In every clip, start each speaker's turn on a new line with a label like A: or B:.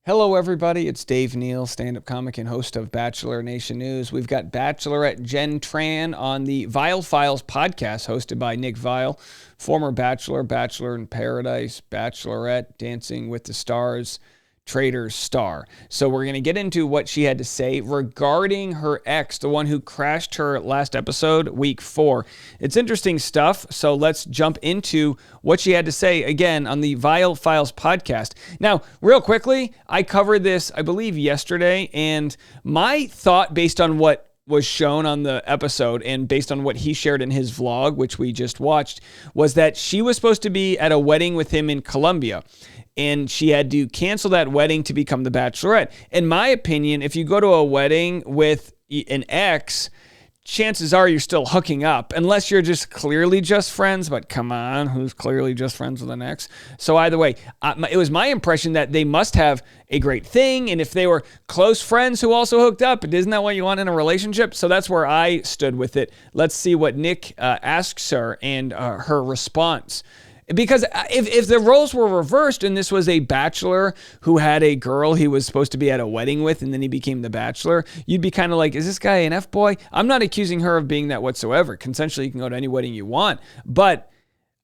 A: Hello, everybody. It's Dave Neal, stand-up comic and host of Bachelor Nation News. We've got Bachelorette Jenn Tran on the Viall Files podcast, hosted by Nick Viall, former Bachelor, Bachelor in Paradise, Bachelorette, Dancing with the Stars, Traitors star. So we're going to get into what she had to say regarding her ex, the one who crashed her last episode, week 4. It's interesting stuff, so let's jump into what she had to say, again, on the Viall Files podcast. Now, real quickly, I covered this, I believe, yesterday, and my thought, based on what was shown on the episode and based on what he shared in his vlog, which we just watched, was that she was supposed to be at a wedding with him in Colombia, and she had to cancel that wedding to become the Bachelorette. In my opinion, if you go to a wedding with an ex, chances are you're still hooking up, unless you're just clearly just friends. But come on, who's clearly just friends with an ex? So either way, it was my impression that they must have a great thing. And if they were close friends who also hooked up, isn't that what you want in a relationship? So that's where I stood with it. Let's see what Nick asks her and her response. Because if the roles were reversed and this was a bachelor who had a girl he was supposed to be at a wedding with and then he became the bachelor, you'd be kind of like, is this guy an F-boy? I'm not accusing her of being that whatsoever. Consensually, you can go to any wedding you want. But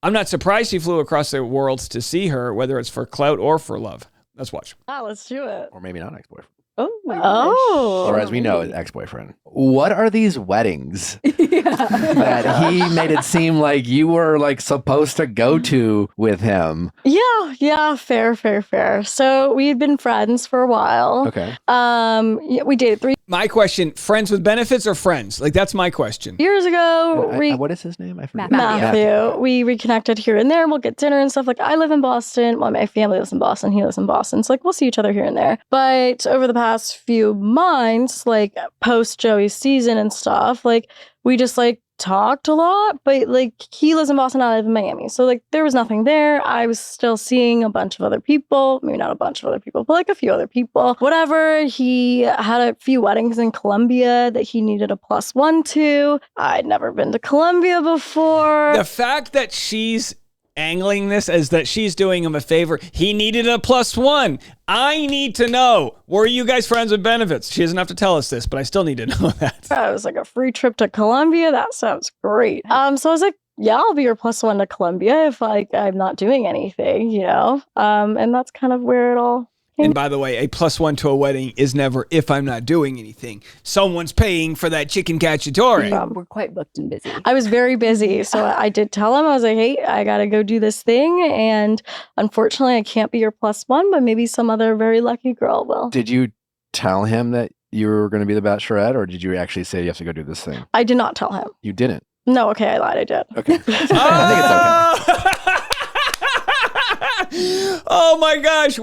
A: I'm not surprised he flew across the worlds to see her, whether it's for clout or for love. Let's watch.
B: Let's do it.
C: Or maybe not ex-boyfriend.
B: Oh my gosh.
C: Or as we know, ex-boyfriend. What are these weddings that he made it seem like you were like supposed to go to with him?
B: Yeah, fair. So we had been friends for a while.
C: Okay.
B: Yeah, we dated 3
A: My question, friends with benefits or friends? Like, that's my question.
B: years ago.
C: What is his name? I forget.
B: Matthew. We reconnected here and there. We'll get dinner and stuff. Like, I live in Boston. Well, my family lives in Boston. He lives in Boston. So, like, we'll see each other here and there. But over the past few months, like, post Joey's season and stuff, like, we just, like, talked a lot. But, like, he lives in Boston. I live in Miami. So, like, there was nothing there. I was still seeing a bunch of other people. Maybe not a bunch of other people, but, like, a few other people. Whatever. He had a few weddings in Colombia that he needed a +1 to. I'd never been to Colombia before.
A: The fact that she's angling this as that she's doing him a favor, he needed a +1. I need to know, were you guys friends with benefits? She doesn't have to tell us this, but I still need to know that.
B: It was like a free trip to Colombia. That sounds great. So I was like, yeah, I'll be your +1 to Colombia if, like, I'm not doing anything, you know? And that's kind of where it all.
A: And by the way, a +1 to a wedding is never if I'm not doing anything. Someone's paying for that chicken cacciatore.
D: We're quite booked and busy.
B: I was very busy. So I did tell him, I was like, hey, I got to go do this thing. And unfortunately, I can't be your +1, but maybe some other very lucky girl will.
C: Did you tell him that you were going to be the Bachelorette, or did you actually say you have to go do this thing?
B: I did not tell him.
C: You didn't?
B: No, okay, I lied. I did.
C: Okay. I think it's okay.
A: Oh my gosh,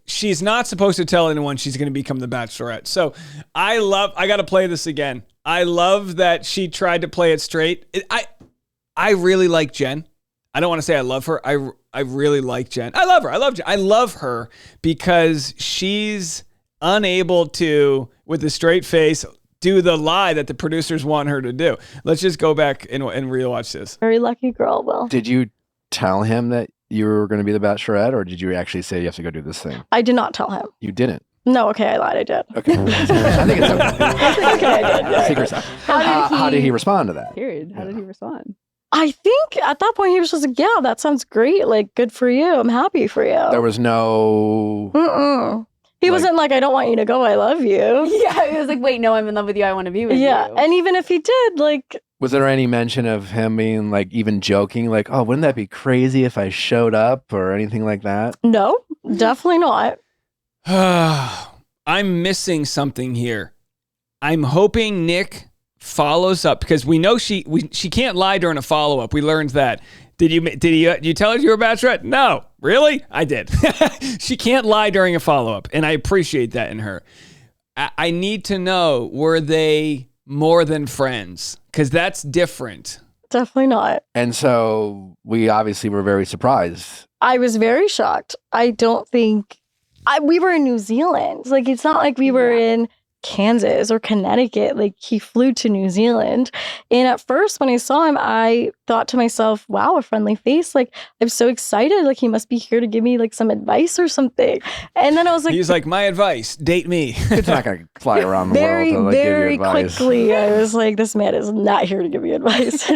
A: she's not supposed to tell anyone she's going to become the Bachelorette. So I got to play this again. I love that she tried to play it straight. I really like Jen. I don't want to say I love her. I really like Jen. I love her. I love Jen. I love her because she's unable to, with a straight face, do the lie that the producers want her to do. Let's just go back and rewatch this.
B: Very lucky girl will.
C: Did you tell him that you were going to be the Bachelorette, or did you actually say you have to go do this thing?
B: I did not tell him.
C: You didn't?
B: No, okay, I lied. I did.
C: Okay. I think it's okay.
B: Okay, I did. Yeah.
C: Secret's out. How did he respond to that?
D: Period. How did he respond?
B: I think at that point he was just like, yeah, that sounds great. Like, good for you. I'm happy for you.
C: There was no...
B: Mm-mm. He wasn't like, I don't want you to go. I love you.
D: Yeah, he was like, wait, no, I'm in love with you. I want to be with you.
B: Yeah, and even if he did, like...
C: Was there any mention of him being like, even joking, like, oh, wouldn't that be crazy if I showed up or anything like that?
B: No, definitely not.
A: I'm missing something here. I'm hoping Nick follows up, because we know she can't lie during a follow-up. We learned that. Did you tell her you were a Bachelorette? No. Really? I did. She can't lie during a follow-up, and I appreciate that in her. I need to know, were they more than friends? Because that's different.
B: Definitely not.
C: And so we obviously were very surprised.
B: I was very shocked. I don't think... we were in New Zealand. Like, it's not like we were in Kansas or Connecticut. Like, he flew to New Zealand. And at first, when I saw him, I thought to myself, wow, a friendly face. Like, I'm so excited. Like, he must be here to give me like some advice or something. And then I was like,
A: He's like, my advice, date me.
C: It's not going to fly around the
B: very,
C: world to like,
B: very
C: give you advice.
B: quickly, I was like, this man is not here to give me advice.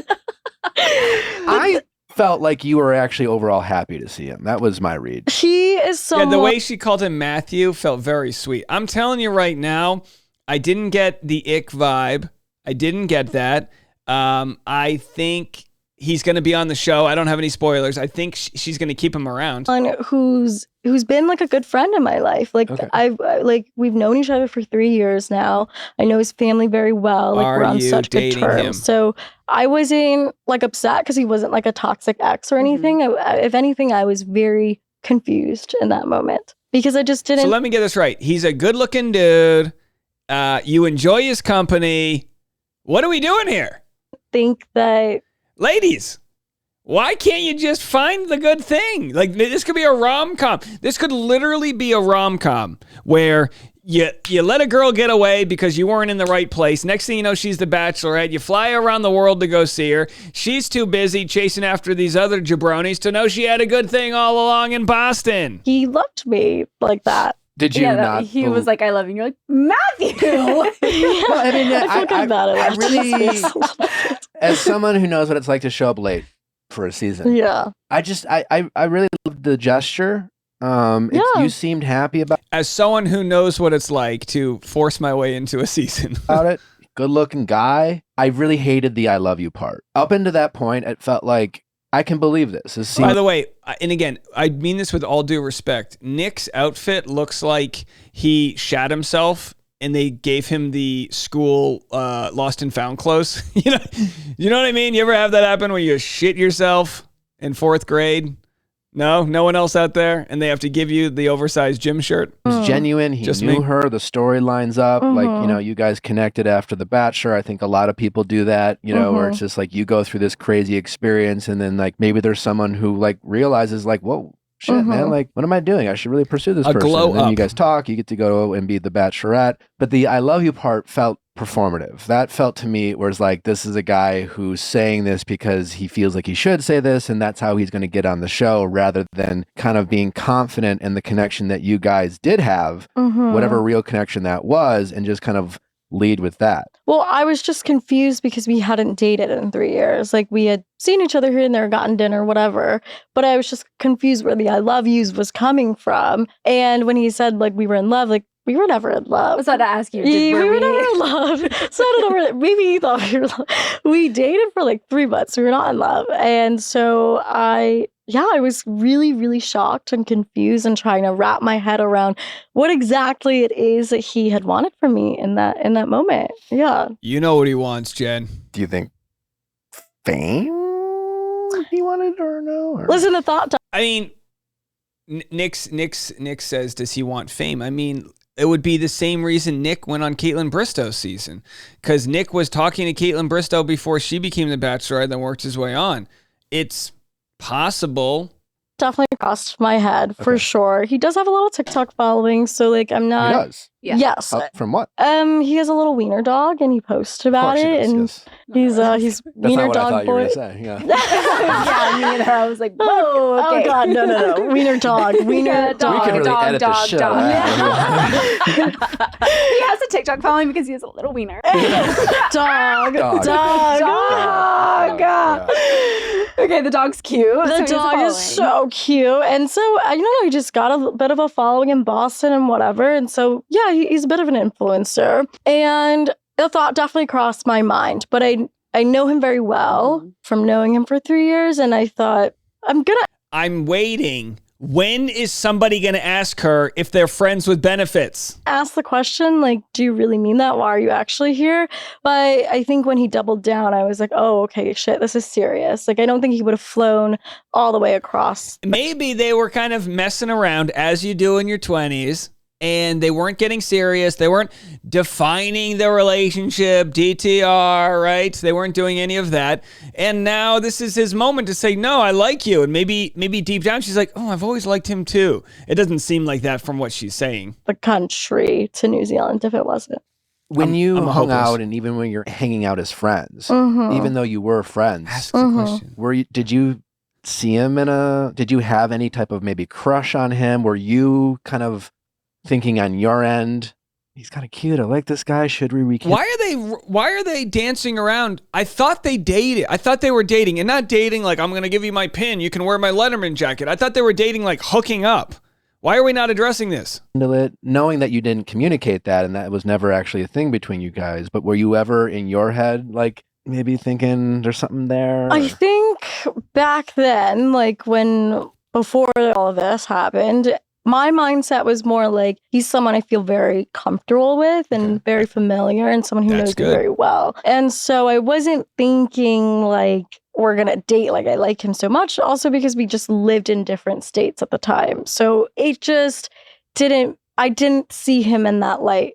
C: I felt like you were actually overall happy to see him. That was my read.
B: He is so
A: Yeah, the way she called him Matthew felt very sweet. I'm telling you right now, I didn't get the ick vibe. I didn't get that. I think he's going to be on the show. I don't have any spoilers. I think she's going to keep him around.
B: who's been like a good friend in my life. Like,
C: Okay.
B: We've known each other for 3 years now. I know his family very well. Like,
A: Are
B: we're on
A: you
B: such good
A: dating
B: terms.
A: him?
B: So I wasn't like upset because he wasn't like a toxic ex or anything. If anything, I was very confused in that moment because I just didn't
A: So let me get this right. He's a good-looking dude. You enjoy his company. What are we doing here?
B: think that
A: Ladies, why can't you just find the good thing? Like, this could be a rom-com. This could literally be a rom-com where you let a girl get away because you weren't in the right place. Next thing you know, she's the Bachelorette. You fly around the world to go see her. She's too busy chasing after these other jabronis to know she had a good thing all along in Boston.
B: he loved me like that.
C: Did you not?
D: He was like, I love you. And you're like, Matthew.
C: Well, I mean,
B: I feel good about it.
C: I
B: after this
C: really,
B: space a little bit.
C: as someone who knows what it's like to show up late for a season,
B: Yeah.
C: I really loved the gesture. You seemed happy about
A: As someone who knows what it's like to force my way into a season.
C: it. Good looking guy. I really hated the I love you part. Up into that point, it felt like I can believe this. This
A: By
C: seemed,
A: the way, and again, I mean this with all due respect, Nick's outfit looks like he shat himself and they gave him the school lost and found clothes. You know what I mean? You ever have that happen where you shit yourself in 4th grade? No one else out there, and they have to give you the oversized gym shirt.
C: it was genuine. He
A: Just
C: knew
A: me.
C: her. The story lines up. Like, you guys connected after The Bachelor. I think a lot of people do that, where it's just like you go through this crazy experience and then like maybe there's someone who like realizes like, whoa, shit, man, like what am I doing? I should really pursue this
A: A
C: person.
A: glow
C: And then
A: up.
C: you guys talk, you get to go and be The Bachelorette. But the I love you part felt performative. That felt to me where it's like, this is a guy who's saying this because he feels like he should say this and that's how he's going to get on the show rather than kind of being confident in the connection that you guys did have, whatever real connection that was, and just kind of lead with that.
B: Well, I was just confused because we hadn't dated in 3 years. Like, we had seen each other here and there, gotten dinner, whatever. But I was just confused where the I love yous was coming from. And when he said, like, we were in love, like, we were never in love.
D: I was about to ask you.
B: We were never in love. So I don't know. Maybe he thought we were in love. We dated for like 3 months. We were not in love. And so I was really, really shocked and confused and trying to wrap my head around what exactly it is that he had wanted from me in that moment. Yeah.
A: You know what he wants, Jen.
C: Do you think fame he wanted or no? Or?
B: Listen to thought.
A: I mean, Nick says, does he want fame? I mean, it would be the same reason Nick went on Caitlin Bristow's season, because Nick was talking to Caitlin Bristow before she became the Bachelorette, then worked his way on. It's possible.
B: Definitely crossed my head for
C: Okay.
B: sure. He does have a little TikTok following, so like I'm
C: He
B: not.
C: does.
D: Yeah.
B: Yes.
C: From what?
B: He has a little wiener dog, and he posted
C: Of
B: about
C: course he
B: it,
C: does,
B: and
C: yes.
B: he's
C: That's
B: wiener
C: not what I
B: dog
C: thought you were
B: boy.
C: going to say. Yeah.
D: Yeah, me neither. I was like,
B: Oh,
D: okay.
B: oh God, no. Wiener dog. Wiener
D: Yeah,
B: dog.
C: We can really edit the shit out of that.
D: He has a TikTok following because he has a little wiener.
B: Dog.
C: Dog.
D: Dog.
C: Yeah.
D: Okay, the dog's cute. so he
B: The
D: has a
B: dog is
D: following.
B: so cute. And so, he just got a bit of a following in Boston and whatever. And so, yeah, he's a bit of an influencer. And the thought definitely crossed my mind. But I know him very well from knowing him for 3 years. And I thought,
A: I'm waiting. When is somebody going to ask her if they're friends with benefits?
B: ask the question, like, do you really mean that? Why are you actually here? But I think when he doubled down, I was like, oh, okay, shit, this is serious. Like, I don't think he would have flown all the way across.
A: Maybe they were kind of messing around as you do in your 20s. And they weren't getting serious. They weren't defining the relationship, DTR, right? They weren't doing any of that. And now this is his moment to say, no, I like you. And maybe deep down she's like, oh, I've always liked him too. It doesn't seem like that from what she's saying.
B: The country to New Zealand if it wasn't.
C: When you
A: I'm
C: hung
A: hopeless.
C: out, and even when you're hanging out as friends,
B: Mhm.
C: even though you were friends,
A: Ask the
B: Mhm.
A: question.
C: did you see him did you have any type of maybe crush on him? Were you kind of thinking on your end, he's kind of cute, I like this guy, should we rekindle?
A: Why are they dancing around? I thought they dated. I thought they were dating, and not dating like I'm going to give you my pin, you can wear my Letterman jacket. I thought they were dating like hooking up. Why are we not addressing this?
C: it, knowing that you didn't communicate that and that was never actually a thing between you guys, but were you ever in your head like maybe thinking there's something there?
B: I think back then, like before all of this happened, my mindset was more like he's someone I feel very comfortable with and
A: Okay.
B: very familiar and someone who
A: That's
B: knows me
A: good.
B: very well. And so I wasn't thinking like we're going to date, like I like him so much, also because we just lived in different states at the time. So it just I didn't see him in that light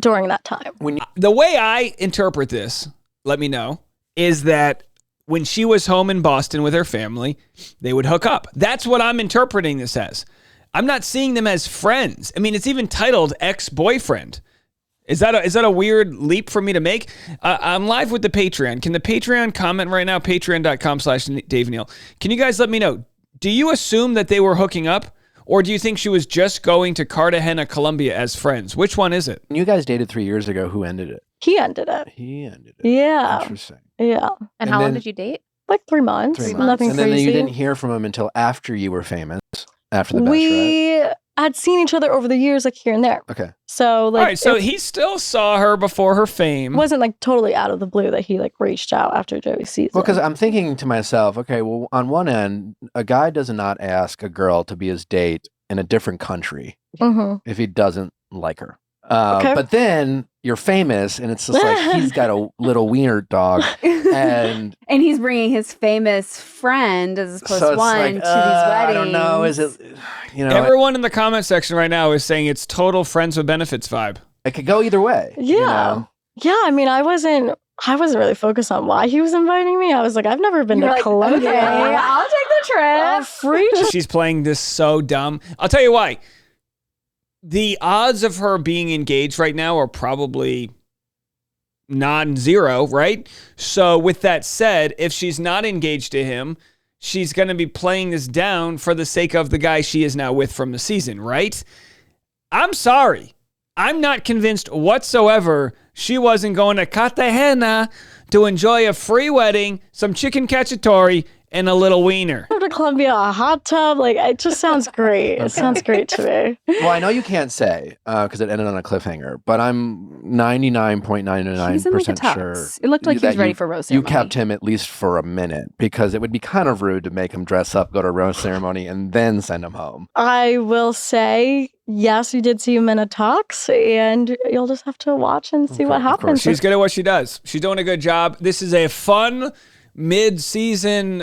B: during that time.
A: The way I interpret this, let me know, is that when she was home in Boston with her family, they would hook up. That's what I'm interpreting this as. I'm not seeing them as friends. I mean, it's even titled ex-boyfriend. Is that a weird leap for me to make? I'm live with the Patreon. Can the Patreon comment right now? Patreon.com/Dave Neal. Can you guys let me know? Do you assume that they were hooking up? Or do you think she was just going to Cartagena, Colombia as friends? Which one is it?
C: When you guys dated 3 years ago, who ended it?
B: He ended it.
C: He ended it.
B: Yeah.
C: Interesting.
B: Yeah.
D: And
C: And
D: how long
C: then-
D: did you date?
B: Like 3 months.
C: 3 months.
B: Nothing
C: And then
B: crazy.
C: you didn't hear from him until after you were famous, after the Bachelorette.
B: We had seen each other over the years, like here and there.
C: Okay.
B: So like,
A: All right, so
B: it
A: he still saw her before her fame.
B: wasn't like totally out of the blue that he like reached out after Joey's season.
C: Well, because I'm thinking to myself, okay, well, on one end, a guy does not ask a girl to be his date in a different country
B: Mhm.
C: if he doesn't like her.
B: Okay.
C: But then you're famous, and it's just like he's got a little wiener dog, and
D: And he's bringing his famous friend as plus
C: so it's
D: one
C: like,
D: to these weddings.
C: I don't know. Is it,
A: Everyone in the comment section right now is saying it's total friends with benefits vibe.
C: it could go either way. you
B: Yeah.
C: know?
B: Yeah, I mean, I wasn't really focused on why he was inviting me. I was like, I've never been
D: You're
B: to
D: like,
B: Colombia.
D: okay, I'll take the trip.
B: Free trip.
A: She's playing this so dumb. I'll tell you why. The odds of her being engaged right now are probably non-zero, right? So with that said, if she's not engaged to him, she's going to be playing this down for the sake of the guy she is now with from the season, right? I'm sorry. I'm not convinced whatsoever she wasn't going to Cartagena to enjoy a free wedding, some chicken cacciatore, and a little wiener.
B: Go to Colombia, a hot tub. Like, it just sounds great. It sounds great to me.
C: Well, I know you can't say because it ended on a cliffhanger, but I'm 99.99%
D: He's in like a
C: sure
D: tux. It looked like he
C: that
D: was ready for rose
C: you
D: ceremony.
C: kept him at least for a minute, because it would be kind of rude to make him dress up, go to a rose ceremony, and then send him home.
B: I will say, yes, we did see him in a tux, and you'll just have to watch and see
C: Okay,
B: what
C: of course.
B: happens.
A: She's good at what she does. She's doing a good job. This is a fun mid-season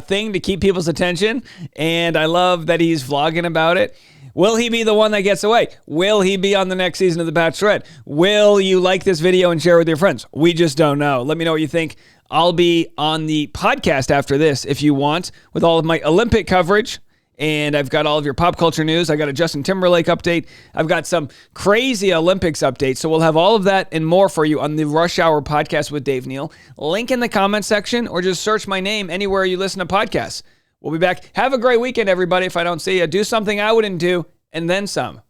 A: thing to keep people's attention, and I love that he's vlogging about it. Will he be the one that gets away? Will he be on the next season of The Bachelorette? Will you like this video and share with your friends? We just don't know. Let me know what you think. I'll be on the podcast after this if you want, with all of my Olympic coverage. And I've got all of your pop culture news. I got a Justin Timberlake update. I've got some crazy Olympics updates. So we'll have all of that and more for you on the Rush Hour podcast with Dave Neal. Link in the comment section, or just search my name anywhere you listen to podcasts. We'll be back. Have a great weekend, everybody. If I don't see you, do something I wouldn't do, and then some.